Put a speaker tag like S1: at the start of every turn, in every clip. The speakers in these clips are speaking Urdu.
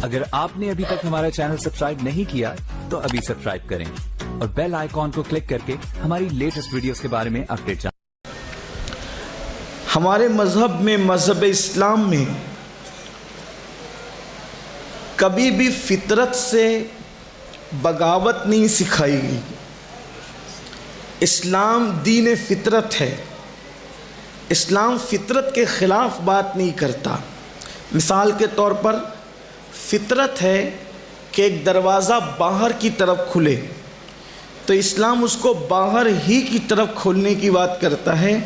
S1: اگر آپ نے ابھی تک ہمارا چینل سبسکرائب نہیں کیا تو ابھی سبسکرائب کریں اور بیل آئیکن کو کلک کر کے ہماری لیٹسٹ ویڈیوز کے بارے میں اپڈیٹ جانیں۔
S2: ہمارے مذہب میں، مذہب اسلام میں کبھی بھی فطرت سے بغاوت نہیں سکھائی گئی۔ اسلام دین فطرت ہے۔ اسلام فطرت کے خلاف بات نہیں کرتا۔ مثال کے طور پر فطرت ہے کہ ایک دروازہ باہر کی طرف کھلے تو اسلام اس کو باہر ہی کی طرف کھولنے کی بات کرتا ہے،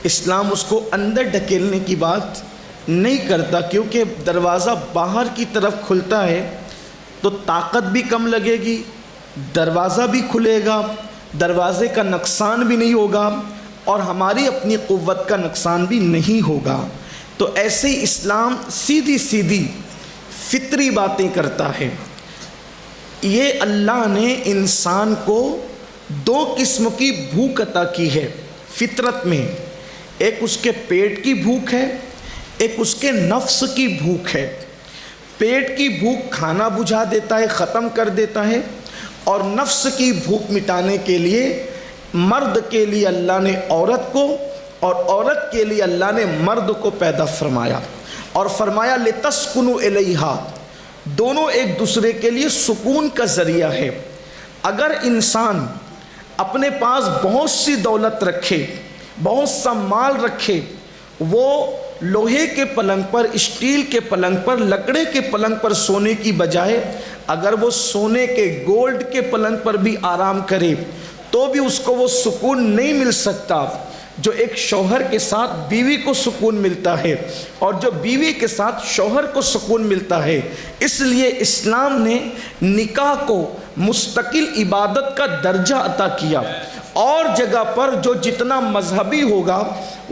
S2: اسلام اس کو اندر ڈھکیلنے کی بات نہیں کرتا، کیونکہ دروازہ باہر کی طرف کھلتا ہے تو طاقت بھی کم لگے گی، دروازہ بھی کھلے گا، دروازے کا نقصان بھی نہیں ہوگا اور ہماری اپنی قوت کا نقصان بھی نہیں ہوگا۔ تو ایسے ہی اسلام سیدھی سیدھی فطری باتیں کرتا ہے۔ یہ اللہ نے انسان کو دو قسم کی بھوک عطا کی ہے فطرت میں، ایک اس کے پیٹ کی بھوک ہے، ایک اس کے نفس کی بھوک ہے۔ پیٹ کی بھوک کھانا بجھا دیتا ہے، ختم کر دیتا ہے، اور نفس کی بھوک مٹانے کے لیے مرد کے لیے اللہ نے عورت کو اور عورت کے لیے اللہ نے مرد کو پیدا فرمایا اور فرمایا لِتَسْكُنُوا إِلَيْهَا، دونوں ایک دوسرے کے لیے سکون کا ذریعہ ہے۔ اگر انسان اپنے پاس بہت سی دولت رکھے، بہت سا مال رکھے، وہ لوہے کے پلنگ پر، اسٹیل کے پلنگ پر، لکڑے کے پلنگ پر سونے کی بجائے اگر وہ سونے کے گولڈ کے پلنگ پر بھی آرام کرے تو بھی اس کو وہ سکون نہیں مل سکتا جو ایک شوہر کے ساتھ بیوی کو سکون ملتا ہے اور جو بیوی کے ساتھ شوہر کو سکون ملتا ہے۔ اس لیے اسلام نے نکاح کو مستقل عبادت کا درجہ عطا کیا۔ اور جگہ پر جو جتنا مذہبی ہوگا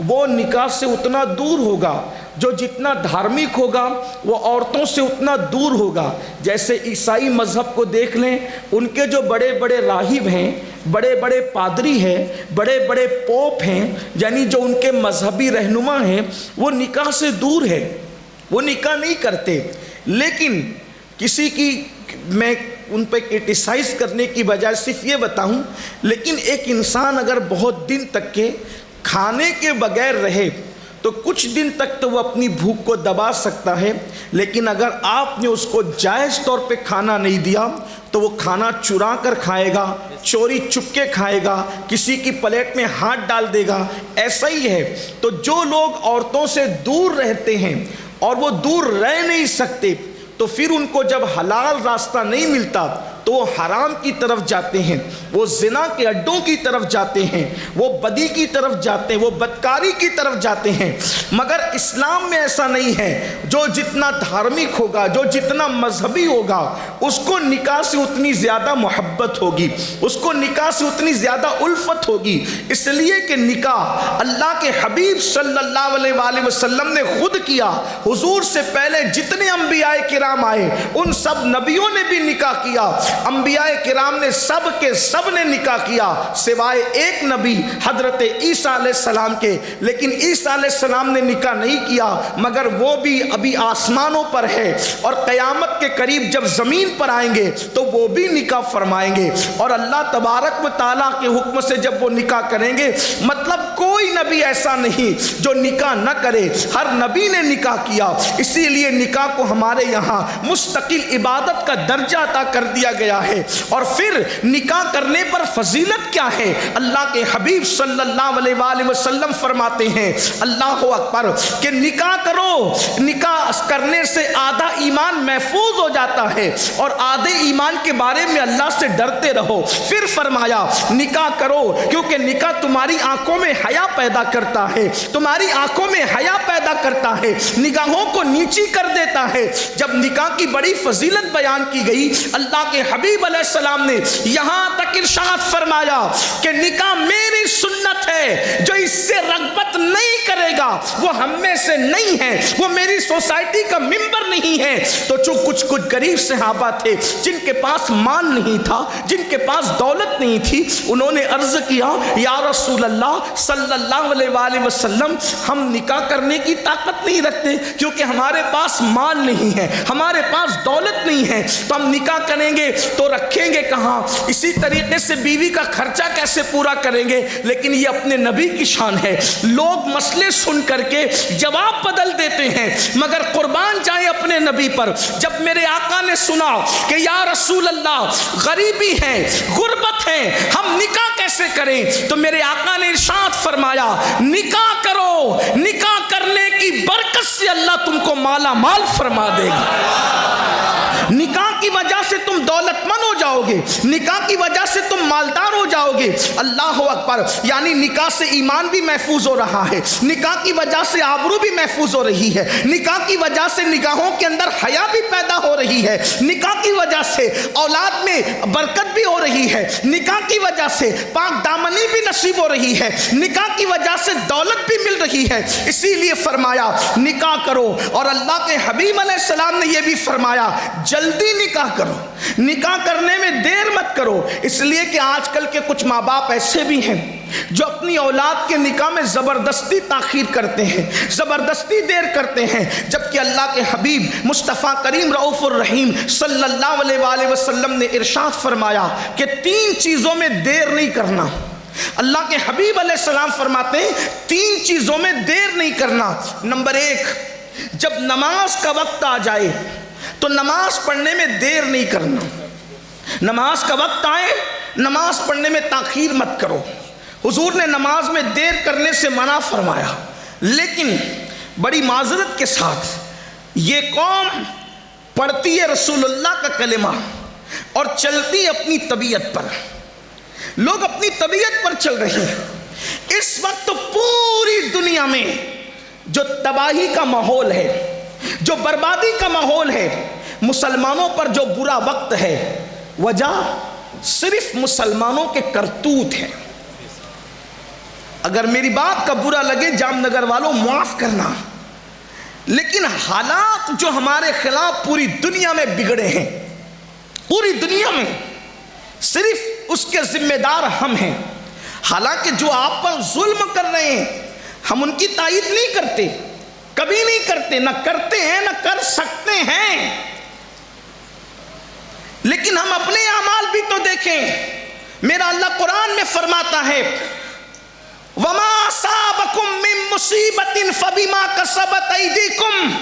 S2: وہ نکاح سے اتنا دور ہوگا، جو جتنا دھارمک ہوگا وہ عورتوں سے اتنا دور ہوگا۔ جیسے عیسائی مذہب کو دیکھ لیں، ان کے جو بڑے بڑے راہب ہیں، بڑے بڑے پادری ہیں، بڑے بڑے پوپ ہیں، یعنی جو ان کے مذہبی رہنما ہیں، وہ نکاح سے دور ہے، وہ نکاح نہیں کرتے۔ لیکن کسی کی میں ان پہ کرٹیسائز کرنے کی بجائے صرف یہ بتاؤں، لیکن ایک انسان اگر بہت دن تک کے کھانے کے بغیر رہے تو کچھ دن تک تو وہ اپنی بھوک کو دبا سکتا ہے، لیکن اگر آپ نے اس کو جائز طور پہ کھانا نہیں دیا تو وہ کھانا چرا کر کھائے گا، چوری چپکے کھائے گا، کسی کی پلیٹ میں ہاتھ ڈال دے گا۔ ایسا ہی ہے۔ تو جو لوگ عورتوں سے دور رہتے ہیں اور وہ دور رہ نہیں سکتے تو پھر ان کو جب حلال راستہ نہیں ملتا تو وہ حرام کی طرف جاتے ہیں، وہ زنا کے اڈوں کی طرف جاتے ہیں، وہ بدی کی طرف جاتے ہیں، وہ بدکاری کی طرف جاتے ہیں۔ مگر اسلام میں ایسا نہیں ہے۔ جو جتنا دھارمک ہوگا، جو جتنا مذہبی ہوگا، اس کو نکاح سے اتنی زیادہ محبت ہوگی، اس کو نکاح سے اتنی زیادہ الفت ہوگی، اس لیے کہ نکاح اللہ کے حبیب صلی اللہ علیہ وآلہ وسلم نے خود کیا۔ حضور سے پہلے جتنے انبیاء کرام آئے ان سب نبیوں نے بھی نکاح کیا، انبیاء کرام نے سب کے سب نے نکاح کیا سوائے ایک نبی حضرت عیسیٰ علیہ السلام کے۔ لیکن عیسیٰ علیہ السلام نے نکاح نہیں کیا، مگر وہ بھی ابھی آسمانوں پر ہے اور قیامت کے قریب جب زمین پر آئیں گے تو وہ بھی نکاح فرمائیں گے، اور اللہ تبارک و تعالیٰ کے حکم سے جب وہ نکاح کریں گے، مطلب کوئی نبی ایسا نہیں جو نکاح نہ کرے، ہر نبی نے نکاح کیا۔ اسی لیے نکاح کو ہمارے یہاں مستقل عبادت کا درجہ عطا کر دیا گیا ہے۔ اور پھر نکاح کرنے پر فضیلت کیا ہے؟ اللہ کے حبیب صلی اللہ علیہ وآلہ وسلم فرماتے ہیں، اللہ اکبر، کہ نکاح کرو، نکاح کرنے سے آدھا ایمان محفوظ ہو جاتا ہے اور آدھے ایمان کے بارے میں اللہ سے ڈرتے رہو۔ پھر فرمایا نکاح کرو کیونکہ نکاح تمہاری آنکھوں میں حیا پیدا کرتا ہے، تمہاری آنکھوں میں حیا پیدا کرتا ہے، نگاہوں کو نیچی کر دیتا ہے۔ جب نکاح کی بڑی فضیلت بیان کی گئی، اللہ کے حبیب علیہ السلام نے یہاں تک ارشاد فرمایا کہ نکاح میری سنت ہے، جو اس سے رغبت نہیں کرے گا وہ ہم میں سے نہیں ہے، وہ میری سوسائٹی کا ممبر نہیں ہے۔ تو کچھ غریب صحابہ تھے جن کے پاس مال نہیں تھا، جن کے پاس دولت نہیں تھی، انہوں نے عرض کیا یا رسول اللہ صلی اللہ علیہ وآلہ وسلم ہم نکاح کرنے کی طاقت نہیں رکھتے کیونکہ ہمارے پاس مال نہیں ہے, ہمارے پاس دولت نہیں ہے, تو ہم نکاح کریں گے تو رکھیں گے کہاں, اسی طریقے سے بیوی کا خرچہ کیسے پورا کریں گے. لیکن یہ اپنے نبی کی شان ہے, لوگ مسئلے سن کر کے جواب بدل دیتے ہیں, مگر قربان جائیں اپنے نبی پر. جب میرے آقا نے سنا کہ یا رسول اللہ غریبی ہے, غربت ہے, ہم نکاح کیسے کریں, تو میرے آقا نے ارشاد فرمایا نکاح کرو, نکاح کرنے کی برکت سے اللہ تم کو مالا مال فرما دے گا. نکاح کی وجہ سے تم دولت مند ہو جاؤ گے, نکاح کی وجہ سے تم مالدار ہو جاؤ گے. اللہ اکبر. یعنی نکاح سے ایمان بھی محفوظ ہو رہا ہے, نکاح کی وجہ سے آبرو بھی محفوظ ہو رہی ہے, نکاح کی وجہ سے نگاہوں کے اندر حیا بھی پیدا ہو رہی ہے, نکاح کی وجہ سے اولاد میں برکت بھی ہو رہی ہے, نکاح کی وجہ سے پاک دامنی بھی نصیب ہو رہی ہے, نکاح کی وجہ سے دولت بھی مل رہی ہے. اسی لیے فرمایا نکاح کرو. اور اللہ کے حبیب علیہ السلام نے یہ بھی فرمایا جلدی نکاح کرو, نکاح کرنے میں دیر مت کرو. اس لیے کہ آج کل کے کچھ ماں باپ ایسے بھی ہیں جو اپنی اولاد کے نکاح میں زبردستی تاخیر کرتے ہیں, زبردستی دیر کرتے ہیں, جبکہ اللہ کے حبیب مصطفیٰ کریم رؤوف الرحیم صلی اللہ علیہ وآلہ وسلم نے ارشاد فرمایا کہ 3 چیزوں میں دیر نہیں کرنا. اللہ کے حبیب علیہ السلام فرماتے ہیں 3 چیزوں میں دیر نہیں کرنا. نمبر 1, جب نماز کا وقت آ جائے تو نماز پڑھنے میں دیر نہیں کرنا. نماز کا وقت آئے, نماز پڑھنے میں تاخیر مت کرو. حضور نے نماز میں دیر کرنے سے منع فرمایا, لیکن بڑی معذرت کے ساتھ یہ قوم پڑھتی ہے رسول اللہ کا کلمہ اور چلتی اپنی طبیعت پر. لوگ اپنی طبیعت پر چل رہے ہیں. اس وقت تو پوری دنیا میں جو تباہی کا ماحول ہے, جو بربادی کا ماحول ہے, مسلمانوں پر جو برا وقت ہے, وجہ صرف مسلمانوں کے کرتوت ہیں. اگر میری بات کا برا لگے جام نگر والوں معاف کرنا, لیکن حالات جو ہمارے خلاف پوری دنیا میں بگڑے ہیں, پوری دنیا میں صرف اس کے ذمہ دار ہم ہیں. حالانکہ جو آپ پر ظلم کر رہے ہیں ہم ان کی تائید نہیں کرتے, کبھی نہیں کرتے, نہ کرتے ہیں نہ کر سکتے ہیں, لیکن ہم اپنے اعمال بھی تو دیکھیں. میرا اللہ قرآن میں فرماتا ہے وَمَا أَصَابَكُم مِّن مُّصِيبَةٍ فَبِمَا كَسَبَتْ أَيْدِيكُمْ,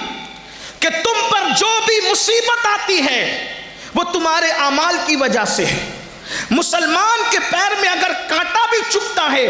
S2: کہ تم پر جو بھی مصیبت آتی ہے وہ تمہارے اعمال کی وجہ سے ہے. مسلمان کے پیر میں اگر کانٹا بھی چبھتا ہے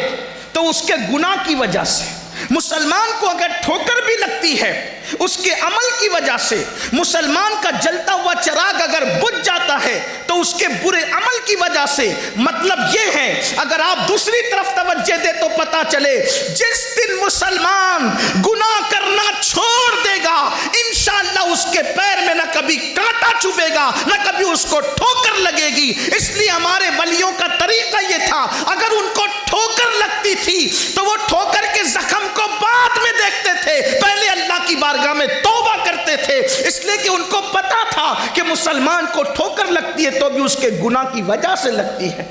S2: تو اس کے گناہ کی وجہ سے, مسلمان کو اگر ٹھوکر بھی لگتی ہے اس کے عمل کی وجہ سے, مسلمان کا جلتا ہوا چراغ اگر بجھ جاتا ہے تو اس کے برے عمل کی وجہ سے. مطلب یہ ہے اگر آپ دوسری طرف توجہ دے تو پتا چلے جس دن مسلمان گناہ کرنا چھوڑ دے گا انشاءاللہ اس کے پیر میں نہ کبھی کانٹا چبھے گا نہ کبھی اس کو ٹھوکر لگے گی. اس لیے ہمارے ولیوں کا طریقہ یہ تھا, اگر ان کو ٹھوکر لگتی تھی تو وہ ٹھوکر کے زخم کو بعد میں دیکھتے تھے, پہلے اللہ کی بارگاہ میں توبہ کرتے تھے. اس لیے کہ ان کو پتا تھا کہ مسلمان کو ٹھوکر لگتی ہے تو بھی اس کے گناہ کی وجہ سے لگتی ہے.